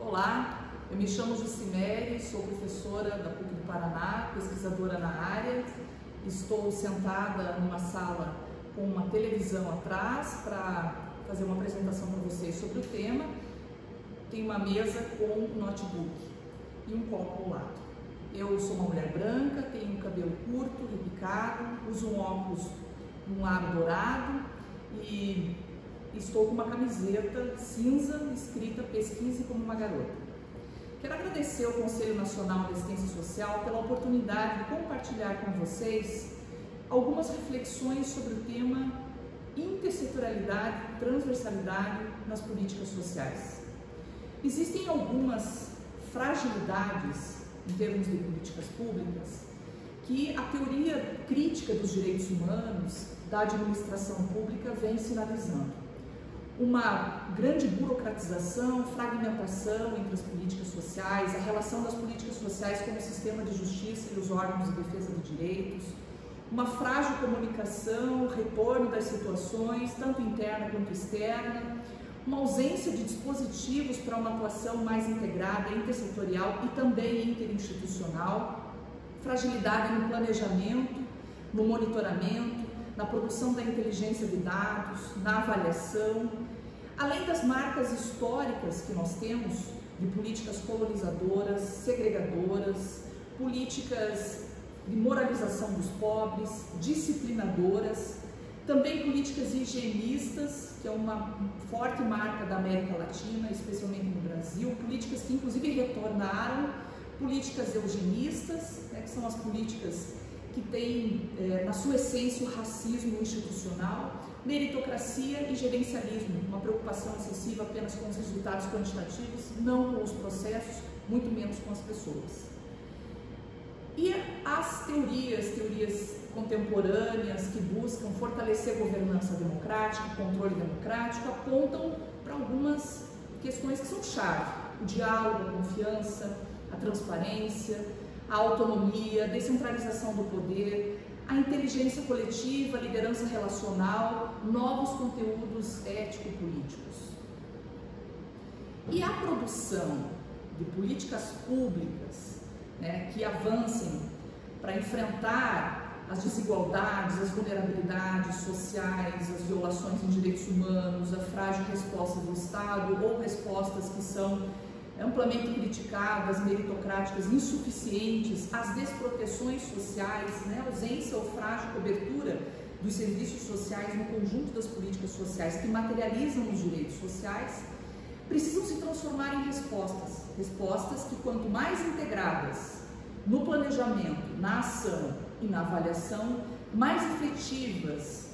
Olá, eu me chamo Jucimere, sou professora da PUC do Paraná, pesquisadora na área. Estou sentada numa sala com uma televisão atrás para fazer uma apresentação para vocês sobre o tema. Tem uma mesa com um notebook e um copo ao lado. Eu sou uma mulher branca, tenho cabelo curto, repicado, uso um óculos num aro dourado e estou com uma camiseta cinza escrita "Pesquise como uma garota". Quero agradecer ao Conselho Nacional de Assistência Social pela oportunidade de compartilhar com vocês algumas reflexões sobre o tema intersetorialidade e transversalidade nas políticas sociais. Existem algumas fragilidades em termos de políticas públicas que a teoria crítica dos direitos humanos da administração pública vem sinalizando. Uma grande burocratização, fragmentação entre as políticas sociais, a relação das políticas sociais com o sistema de justiça e os órgãos de defesa de direitos, uma frágil comunicação, retorno das situações, tanto interna quanto externa, uma ausência de dispositivos para uma atuação mais integrada, intersetorial e também interinstitucional, fragilidade no planejamento, no monitoramento, na produção da inteligência de dados, na avaliação, além das marcas históricas que nós temos de políticas colonizadoras, segregadoras, políticas de moralização dos pobres, disciplinadoras, também políticas higienistas, que é uma forte marca da América Latina, especialmente no Brasil, políticas que inclusive retornaram, políticas eugenistas, que são as políticas que têm na sua essência o racismo institucional, meritocracia e gerencialismo, uma preocupação excessiva apenas com os resultados quantitativos, não com os processos, muito menos com as pessoas. E as teorias contemporâneas que buscam fortalecer a governança democrática, controle democrático, apontam para algumas questões que são chave: o diálogo, a confiança, a transparência, a autonomia, a descentralização do poder, a inteligência coletiva, a liderança relacional, novos conteúdos ético-políticos. E a produção de políticas públicas que avancem para enfrentar as desigualdades, as vulnerabilidades sociais, as violações em direitos humanos, a frágil resposta do Estado ou respostas que são amplamente criticadas, meritocráticas, insuficientes, as desproteções sociais, a ausência ou frágil cobertura dos serviços sociais no conjunto das políticas sociais que materializam os direitos sociais, precisam se transformar em respostas que, quanto mais integradas no planejamento, na ação e na avaliação, mais efetivas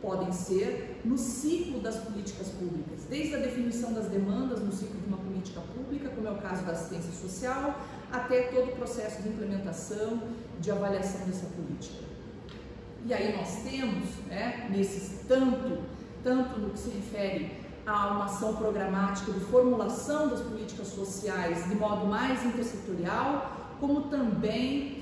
podem ser no ciclo das políticas públicas, desde a definição das demandas no ciclo de uma política pública, como é o caso da assistência social, até todo o processo de implementação, de avaliação dessa política. E aí nós temos, tanto no que se refere a uma ação programática de formulação das políticas sociais de modo mais intersetorial, como também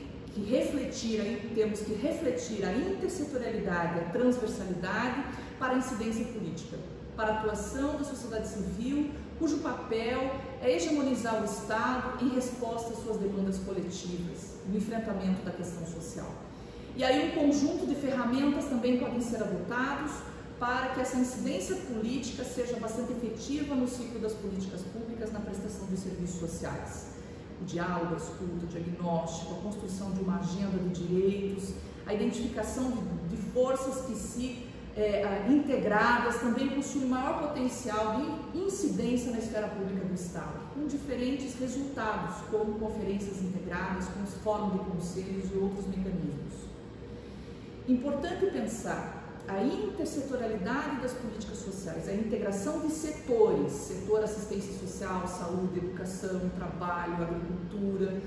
temos que refletir a intersetorialidade, a transversalidade para a incidência política, para a atuação da sociedade civil, cujo papel é hegemonizar o Estado em resposta às suas demandas coletivas, no enfrentamento da questão social. E aí um conjunto de ferramentas também podem ser adotados para que essa incidência política seja bastante efetiva no ciclo das políticas públicas na prestação dos serviços sociais. O diálogo, a escuta, o diagnóstico, a construção de uma agenda de direitos, a identificação de forças que, se integradas, também possuem maior potencial de incidência na esfera pública do Estado, com diferentes resultados, como conferências integradas, com os fóruns de conselhos e outros mecanismos. Importante pensar a intersetorialidade das políticas sociais, a integração de setores, setor assistência social, saúde, educação, trabalho, agricultura,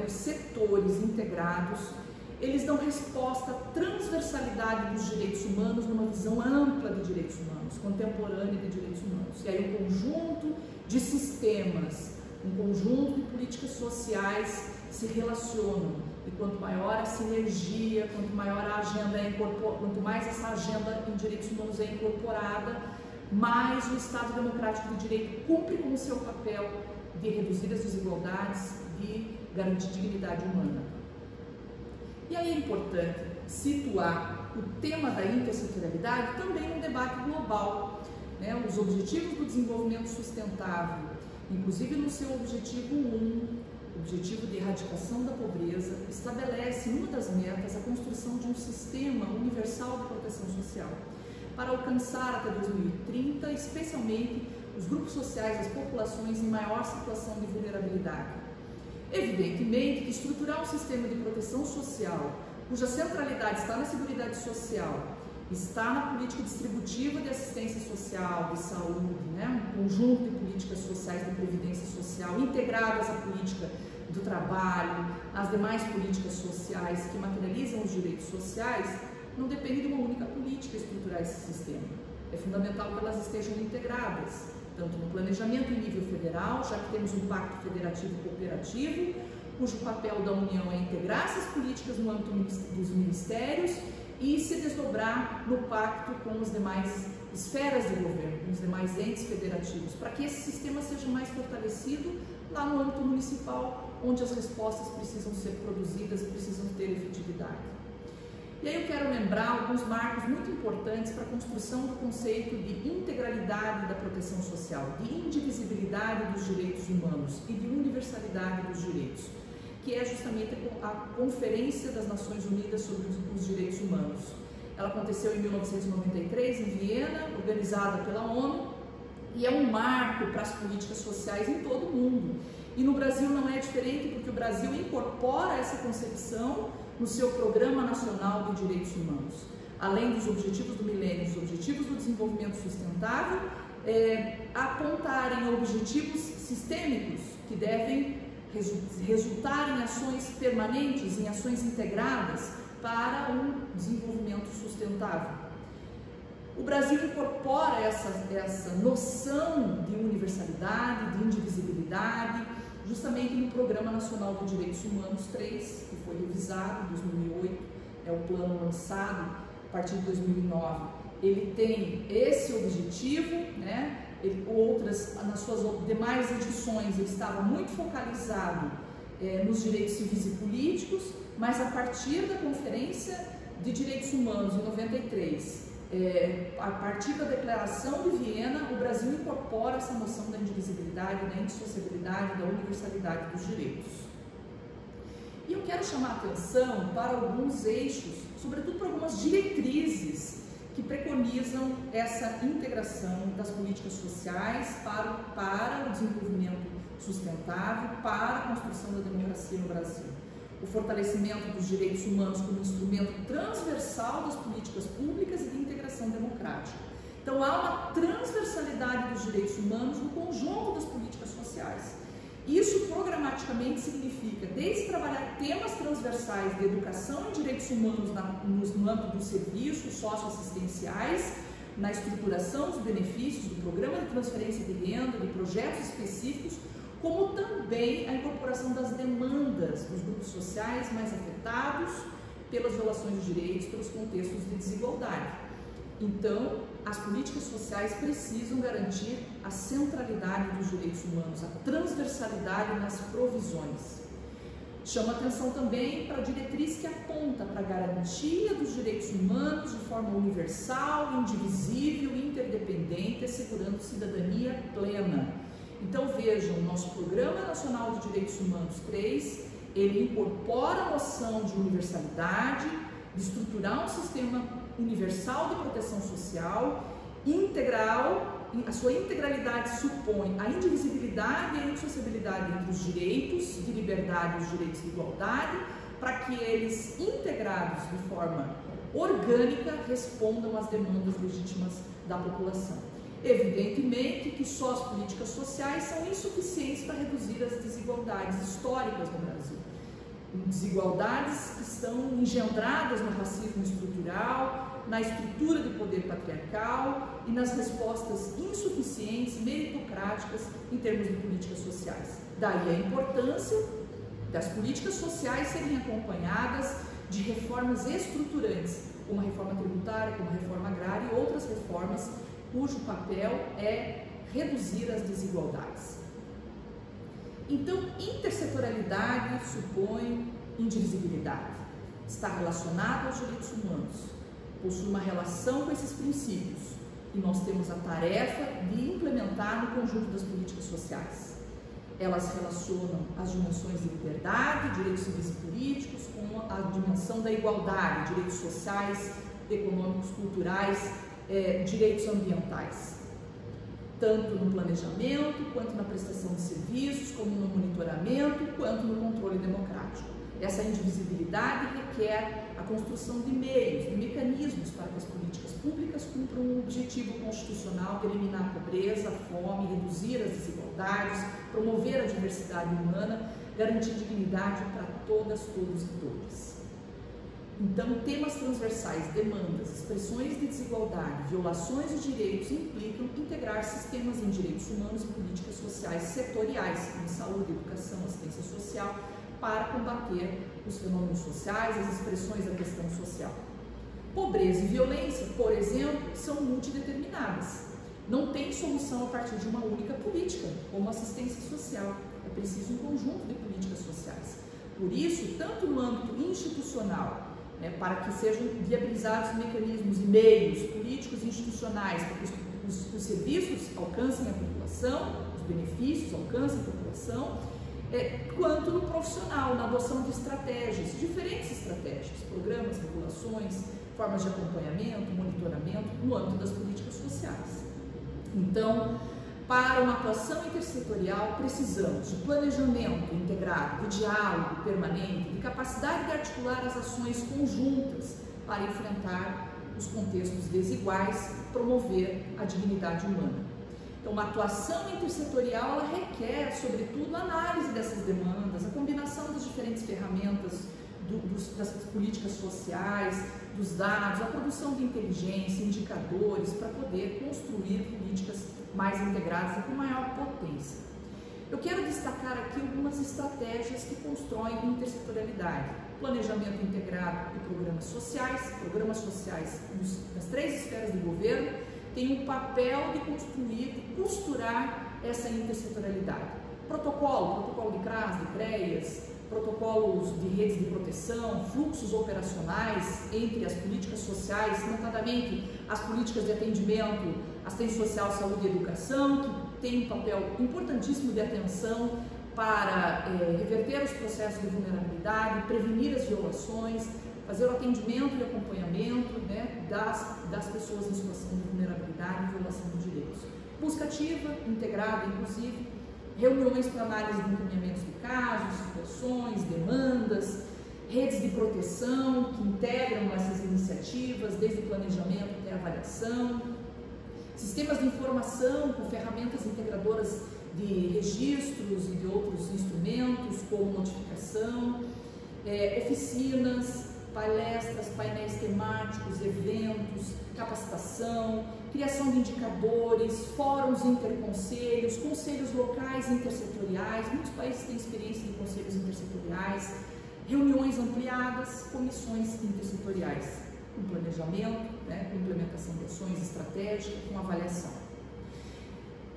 os setores integrados, eles dão resposta à transversalidade dos direitos humanos numa visão ampla de direitos humanos, contemporânea de direitos humanos. E aí um conjunto de sistemas, um conjunto de políticas sociais se relacionam. E quanto maior a sinergia, quanto maior a agenda quanto mais essa agenda em direitos humanos é incorporada, mais o Estado Democrático de Direito cumpre com o seu papel de reduzir as desigualdades, de garantir dignidade humana. E aí é importante situar o tema da intersetorialidade também num debate global, né? Os Objetivos do Desenvolvimento Sustentável, inclusive no seu objetivo 1, objetivo de erradicação da pobreza, estabelece uma das metas a construção de um sistema universal de proteção social, para alcançar até 2030, especialmente os grupos sociais, as populações em maior situação de vulnerabilidade. Evidentemente que estruturar um sistema de proteção social, cuja centralidade está na Seguridade Social, está na política distributiva de assistência social, de saúde, né? Um conjunto de políticas sociais de previdência social integradas à política do trabalho, às demais políticas sociais que materializam os direitos sociais, não depende de uma única política estruturar esse sistema. É fundamental que elas estejam integradas, tanto no planejamento em nível federal, já que temos um pacto federativo cooperativo, cujo papel da União é integrar essas políticas no âmbito dos ministérios e se desdobrar no pacto com as demais esferas de governo, com os demais entes federativos, para que esse sistema seja mais fortalecido lá no âmbito municipal, onde as respostas precisam ser produzidas e precisam ter efetividade. E aí eu quero lembrar alguns marcos muito importantes para a construção do conceito de integralidade da proteção social, de indivisibilidade dos direitos humanos e de universalidade dos direitos, que é justamente a Conferência das Nações Unidas sobre os Direitos Humanos. Ela aconteceu em 1993 em Viena, organizada pela ONU, e é um marco para as políticas sociais em todo o mundo. E no Brasil não é diferente, porque o Brasil incorpora essa concepção no seu Programa Nacional de Direitos Humanos. Além dos Objetivos do Milênio, dos Objetivos do Desenvolvimento Sustentável, apontarem objetivos sistêmicos que devem resultar em ações permanentes, em ações integradas para um desenvolvimento sustentável. O Brasil incorpora essa noção de universalidade, de indivisibilidade, justamente no Programa Nacional de Direitos Humanos 3, que foi revisado em 2008, é o plano lançado a partir de 2009. Ele tem esse objetivo, né? Nas suas demais edições, ele estava muito focalizado nos direitos civis e políticos, mas a partir da Conferência de Direitos Humanos, em 93, a partir da Declaração de Viena, o Brasil incorpora essa noção da indivisibilidade, da indissociabilidade, da universalidade dos direitos. E eu quero chamar a atenção para alguns eixos, sobretudo para algumas diretrizes que preconizam essa integração das políticas sociais para o desenvolvimento sustentável, para a construção da democracia no Brasil. O fortalecimento dos direitos humanos como instrumento transversal das políticas públicas e de integração democrática. Então, há uma transversalidade dos direitos humanos no conjunto das políticas sociais. Isso, programaticamente, significa desde trabalhar temas transversais de educação e direitos humanos no âmbito dos serviços socioassistenciais, na estruturação dos benefícios do programa de transferência de renda, de projetos específicos, como também a incorporação das demandas dos grupos sociais mais afetados pelas violações de direitos, pelos contextos de desigualdade. Então, as políticas sociais precisam garantir a centralidade dos direitos humanos, a transversalidade nas provisões. Chama atenção também para a diretriz que aponta para a garantia dos direitos humanos de forma universal, indivisível, interdependente, assegurando cidadania plena. Então vejam, o nosso Programa Nacional de Direitos Humanos 3, ele incorpora a noção de universalidade, de estruturar um sistema universal de proteção social, integral, a sua integralidade supõe a indivisibilidade e a indissociabilidade entre os direitos de liberdade e os direitos de igualdade, para que eles, integrados de forma orgânica, respondam às demandas legítimas da população. Evidentemente que só as políticas sociais são insuficientes para reduzir as desigualdades históricas no Brasil. Desigualdades que estão engendradas no racismo estrutural, na estrutura de poder patriarcal e nas respostas insuficientes, meritocráticas em termos de políticas sociais. Daí a importância das políticas sociais serem acompanhadas de reformas estruturantes, como a reforma tributária, como a reforma agrária e outras reformas cujo papel é reduzir as desigualdades. Então, intersetorialidade supõe indivisibilidade, está relacionado aos direitos humanos, possui uma relação com esses princípios e nós temos a tarefa de implementar no conjunto das políticas sociais. Elas relacionam as dimensões de liberdade, direitos civis e políticos, com a dimensão da igualdade, direitos sociais, econômicos, culturais, direitos ambientais, tanto no planejamento, quanto na prestação de serviços, como no monitoramento, quanto no controle democrático. Essa indivisibilidade requer a construção de meios, de mecanismos para que as políticas públicas cumpram o objetivo constitucional de eliminar a pobreza, a fome, reduzir as desigualdades, promover a diversidade humana, garantir dignidade para todas, todos e todas. Então, temas transversais, demandas, expressões de desigualdade, violações de direitos implicam integrar sistemas em direitos humanos e políticas sociais setoriais, como saúde, educação, assistência social, para combater os fenômenos sociais, as expressões da questão social. Pobreza e violência, por exemplo, são multideterminadas. Não tem solução a partir de uma única política, como assistência social. É preciso um conjunto de políticas sociais. Por isso, tanto no âmbito institucional, para que sejam viabilizados mecanismos e meios políticos e institucionais, para que os serviços alcancem a população, os benefícios alcancem a população, quanto no profissional, na adoção de estratégias, diferentes estratégias, programas, regulações, formas de acompanhamento, monitoramento, no âmbito das políticas sociais. Então, para uma atuação intersetorial, precisamos de planejamento integrado, de diálogo permanente, de capacidade de articular as ações conjuntas para enfrentar os contextos desiguais, promover a dignidade humana. Então, uma atuação intersetorial, ela requer, sobretudo, a análise dessas demandas, a combinação das diferentes ferramentas das políticas sociais, dos dados, a produção de inteligência, indicadores, para poder construir políticas mais integradas e com maior potência. Eu quero destacar aqui algumas estratégias que constroem intersetorialidade. Planejamento integrado e programas sociais nas 3 esferas do governo, tem um papel de construir, de costurar essa intersetorialidade. Protocolo de CRAS, de CREAS, protocolos de redes de proteção, fluxos operacionais entre as políticas sociais, notadamente as políticas de atendimento, assistência social, saúde e educação, que tem um papel importantíssimo de atenção para reverter os processos de vulnerabilidade, prevenir as violações, fazer o atendimento e acompanhamento das pessoas em situação de vulnerabilidade e violação de direitos. Busca ativa, integrada, inclusive, reuniões para análise de encaminhamentos de casos, situações, demandas, redes de proteção que integram essas iniciativas, desde o planejamento até a avaliação, sistemas de informação com ferramentas integradoras de registros e de outros instrumentos, como notificação, oficinas, palestras, painéis temáticos, eventos, capacitação, criação de indicadores, fóruns interconselhos, conselhos locais intersetoriais, muitos países têm experiência de conselhos intersetoriais, reuniões ampliadas, comissões intersetoriais, com planejamento, com implementação de ações estratégicas, com avaliação.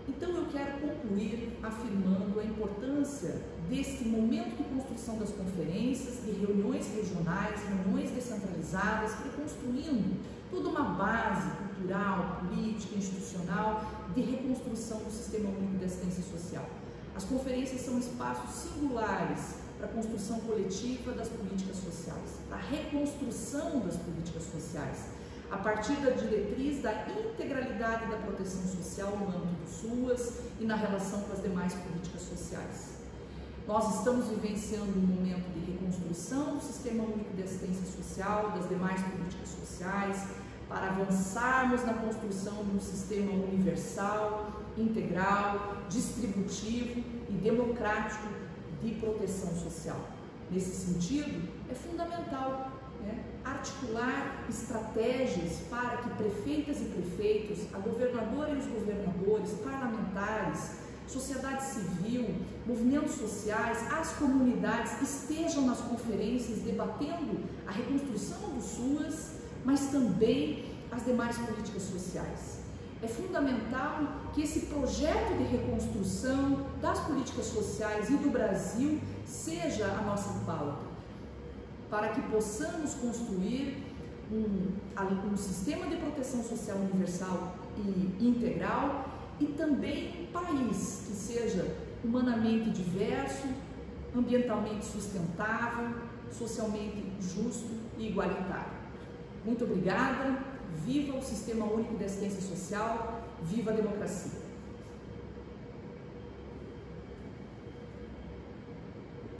Então eu quero concluir afirmando a importância deste momento de construção das conferências, de reuniões regionais, reuniões descentralizadas, reconstruindo toda uma base cultural, política, institucional de reconstrução do Sistema Único de Assistência Social. As conferências são espaços singulares para a construção coletiva das políticas sociais, para a reconstrução das políticas sociais, a partir da diretriz da integralidade da proteção social no âmbito do SUAS e na relação com as demais políticas sociais. Nós estamos vivenciando um momento de reconstrução do Sistema Único de Assistência Social, das demais políticas sociais, para avançarmos na construção de um sistema universal, integral, distributivo e democrático de proteção social. Nesse sentido, é fundamental articular estratégias para que prefeitas e prefeitos, a governadora e os governadores, parlamentares, sociedade civil, movimentos sociais, as comunidades estejam nas conferências debatendo a reconstrução do SUAS, mas também as demais políticas sociais. É fundamental que esse projeto de reconstrução das políticas sociais e do Brasil seja a nossa pauta, para que possamos construir um sistema de proteção social universal e integral e também um país que seja humanamente diverso, ambientalmente sustentável, socialmente justo e igualitário. Muito obrigada, viva o Sistema Único de Assistência Social, viva a democracia!